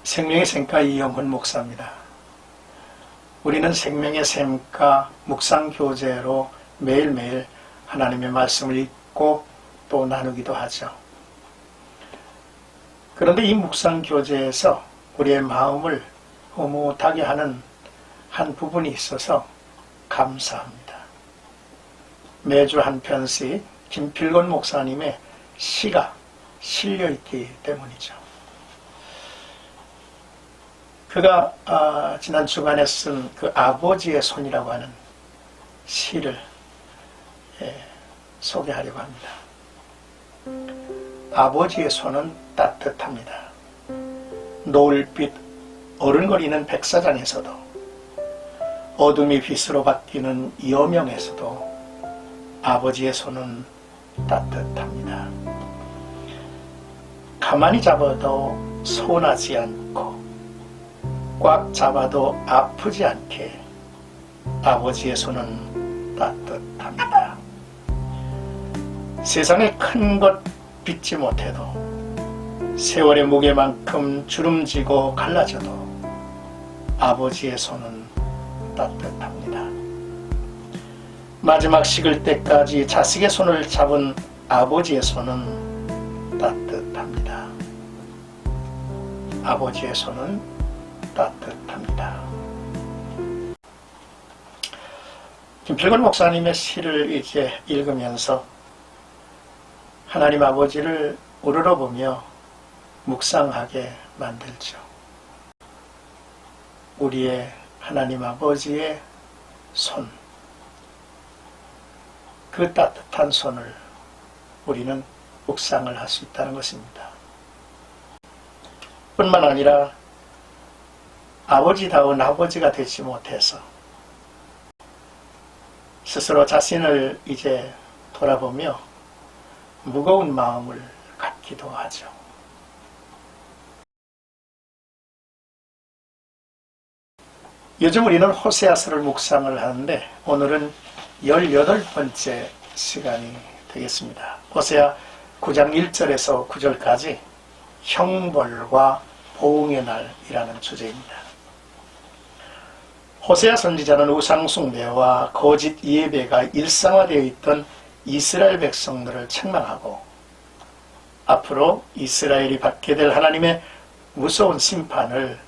생명의 샘가 이영훈 목사입니다. 우리는 생명의 샘가 묵상교제로 매일매일 하나님의 말씀을 읽고 또 나누기도 하죠. 그런데 이 묵상교제에서 우리의 마음을 흐뭇하게 하는 한 부분이 있어서 감사합니다. 매주 한 편씩 김필곤 목사님의 시가 실려있기 때문이죠. 그가 지난 주간에 쓴 그 아버지의 손이라고 하는 시를 소개하려고 합니다. 아버지의 손은 따뜻합니다. 노을빛 어른거리는 백사장에서도, 어둠이 빛으로 바뀌는 여명에서도 아버지의 손은 따뜻합니다. 가만히 잡아도 서운하지 않고 꽉 잡아도 아프지 않게 아버지의 손은 따뜻합니다. 세상에 큰 것 빚지 못해도, 세월의 무게만큼 주름지고 갈라져도 아버지의 손은 따뜻합니다. 마지막 식을 때까지 자식의 손을 잡은 아버지의 손은 따뜻합니다. 아버지의 손은 따뜻합니다. 김필곤 목사님의 시를 이렇게 읽으면서 하나님 아버지를 우러러보며 묵상하게 만들죠. 우리의 하나님 아버지의 손, 그 따뜻한 손을 우리는 묵상을 할 수 있다는 것입니다. 뿐만 아니라 아버지다운 아버지가 되지 못해서 스스로 자신을 이제 돌아보며 무거운 마음을 갖기도 하죠. 요즘 우리는 호세아서를 묵상을 하는데 오늘은 18번째 시간이 되겠습니다. 호세아 9장 1절에서 9절까지 형벌과 보응의 날이라는 주제입니다. 호세아 선지자는 우상 숭배와 거짓 예배가 일상화되어 있던 이스라엘 백성들을 책망하고 앞으로 이스라엘이 받게 될 하나님의 무서운 심판을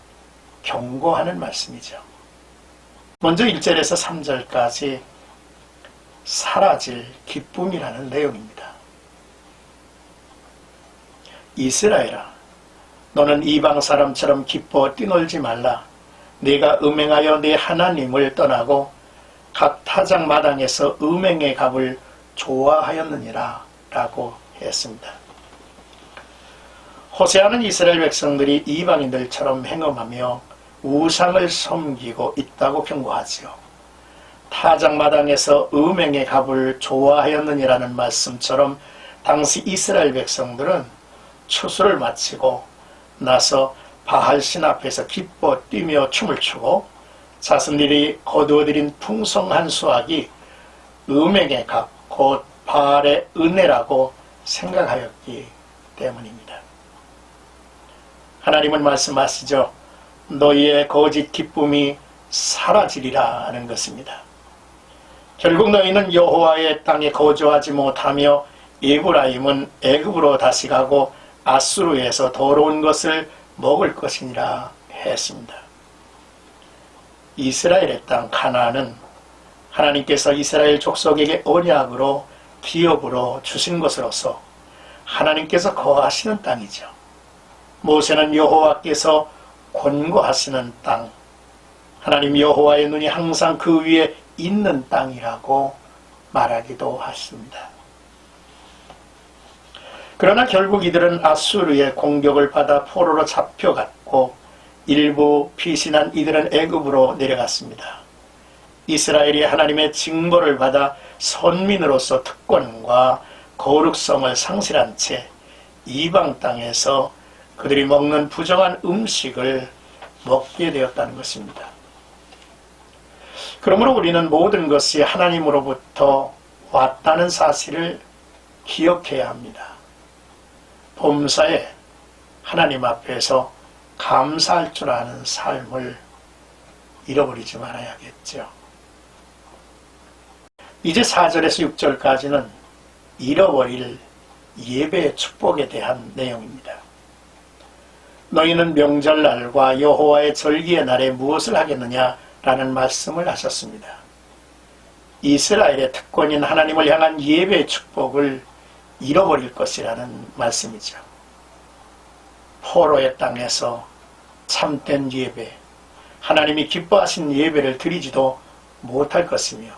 경고하는 말씀이죠. 먼저 1절에서 3절까지 사라질 기쁨이라는 내용입니다. 이스라엘아, 너는 이방 사람처럼 기뻐 뛰놀지 말라. 네가 음행하여 네 하나님을 떠나고 각 타작 마당에서 음행의 값을 좋아하였느니라 라고 했습니다. 호세아는 이스라엘 백성들이 이방인들처럼 행음하며 우상을 섬기고 있다고 경고하지요. 타작 마당에서 음행의 값을 좋아하였느니라는 말씀처럼 당시 이스라엘 백성들은 추수를 마치고 나서 바알신 앞에서 기뻐 뛰며 춤을 추고 자신들이 거두어들인 풍성한 수확이 음행의 값, 곧 바알의 은혜라고 생각하였기 때문입니다. 하나님은 말씀하시죠. 너희의 거짓 기쁨이 사라지리라 하는 것입니다. 결국 너희는 여호와의 땅에 거주하지 못하며 에브라임은 애굽으로 다시 가고 아수르에서 더러운 것을 먹을 것이니라 했습니다. 이스라엘의 땅 가나안은 하나님께서 이스라엘 족속에게 언약으로 기업으로 주신 것으로서 하나님께서 거하시는 땅이죠. 모세는 여호와께서 권고하시는 땅, 하나님 여호와의 눈이 항상 그 위에 있는 땅이라고 말하기도 하십니다. 그러나 결국 이들은 아수르의 공격을 받아 포로로 잡혀갔고 일부 피신한 이들은 애굽으로 내려갔습니다. 이스라엘이 하나님의 징벌을 받아 선민으로서 특권과 거룩성을 상실한 채 이방 땅에서 그들이 먹는 부정한 음식을 먹게 되었다는 것입니다. 그러므로 우리는 모든 것이 하나님으로부터 왔다는 사실을 기억해야 합니다. 범사에 하나님 앞에서 감사할 줄 아는 삶을 잃어버리지 말아야겠죠. 이제 4절에서 6절까지는 잃어버릴 예배의 축복에 대한 내용입니다. 너희는 명절날과 여호와의 절기의 날에 무엇을 하겠느냐 라는 말씀을 하셨습니다. 이스라엘의 특권인 하나님을 향한 예배의 축복을 잃어버릴 것이라는 말씀이죠. 포로의 땅에서 참된 예배, 하나님이 기뻐하신 예배를 드리지도 못할 것이며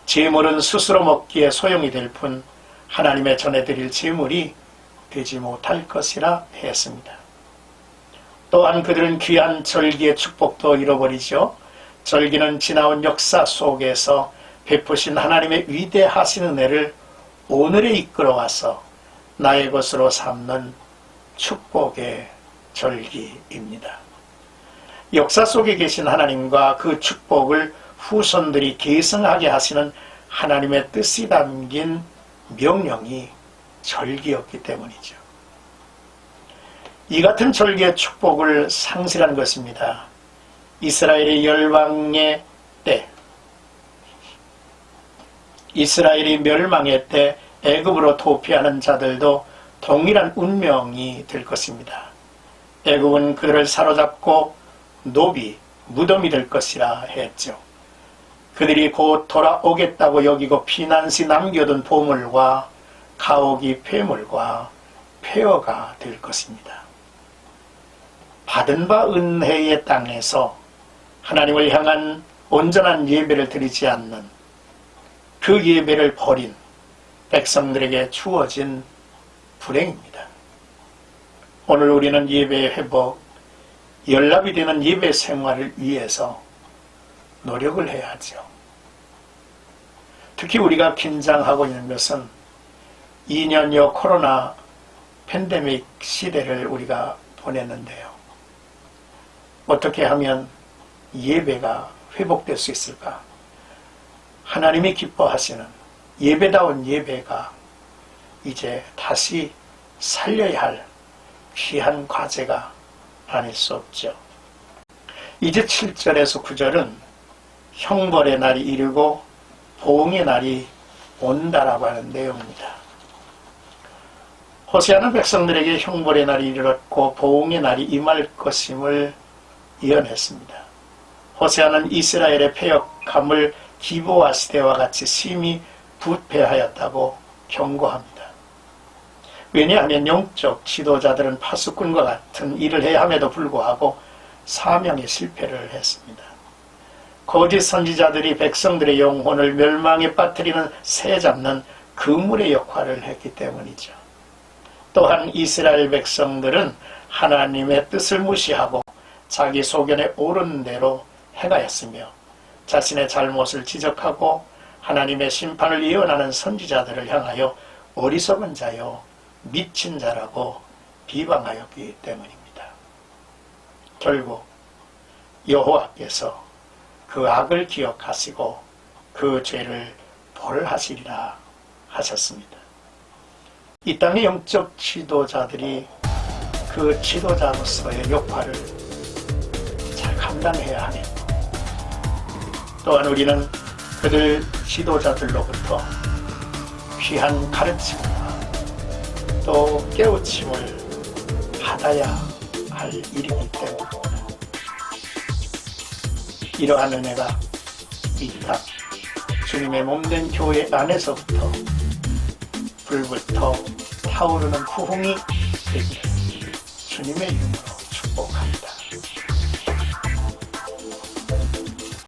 제물은 스스로 먹기에 소용이 될 뿐 하나님의 전해드릴 제물이 되지 못할 것이라 했습니다. 또한 그들은 귀한 절기의 축복도 잃어버리죠. 절기는 지나온 역사 속에서 베푸신 하나님의 위대하신 은혜를 오늘에 이끌어와서 나의 것으로 삼는 축복의 절기입니다. 역사 속에 계신 하나님과 그 축복을 후손들이 계승하게 하시는 하나님의 뜻이 담긴 명령이 절기였기 때문이죠. 이 같은 절기의 축복을 상실한 것입니다. 이스라엘의 열방의 때, 이스라엘이 멸망의 때 애굽으로 도피하는 자들도 동일한 운명이 될 것입니다. 애굽은 그들을 사로잡고 노비, 무덤이 될 것이라 했죠. 그들이 곧 돌아오겠다고 여기고 피난시 남겨둔 보물과 가옥이 폐물과 폐허가 될 것입니다. 받은 바 은혜의 땅에서 하나님을 향한 온전한 예배를 드리지 않는 그 예배를 버린 백성들에게 주어진 불행입니다. 오늘 우리는 예배의 회복, 연락이 되는 예배 생활을 위해서 노력을 해야 하죠. 특히 우리가 긴장하고 있는 것은 2년여 코로나 팬데믹 시대를 우리가 보냈는데요. 어떻게 하면 예배가 회복될 수 있을까? 하나님이 기뻐하시는 예배다운 예배가 이제 다시 살려야 할 귀한 과제가 아닐 수 없죠. 이제 7절에서 9절은 형벌의 날이 이르고 보응의 날이 온다라고 하는 내용입니다. 호세아는 백성들에게 형벌의 날이 이르렀고 보응의 날이 임할 것임을 예언했습니다. 호세아는 이스라엘의 패역함을 기브와 시대와 같이 심히 부패하였다고 경고합니다. 왜냐하면 영적 지도자들은 파수꾼과 같은 일을 해야 함에도 불구하고 사명에 실패를 했습니다. 거짓 선지자들이 백성들의 영혼을 멸망에 빠뜨리는 새 잡는 그물의 역할을 했기 때문이죠. 또한 이스라엘 백성들은 하나님의 뜻을 무시하고 자기 소견에 옳은 대로 행하였으며 자신의 잘못을 지적하고 하나님의 심판을 예언하는 선지자들을 향하여 어리석은 자요 미친 자라고 비방하였기 때문입니다. 결국 여호와께서 그 악을 기억하시고 그 죄를 벌하시리라 하셨습니다. 이 땅의 영적 지도자들이 그 지도자로서의 역할을 잘 감당해야 하며 또한 우리는 그들 지도자들로부터 귀한 가르침과 또 깨우침을 받아야 할 일이기 때문입니다. 이러한 은혜가 이 땅 주님의 몸된 교회 안에서부터 불부터 타오르는 부흥이 되기를 주님의 이름으로 축복합니다.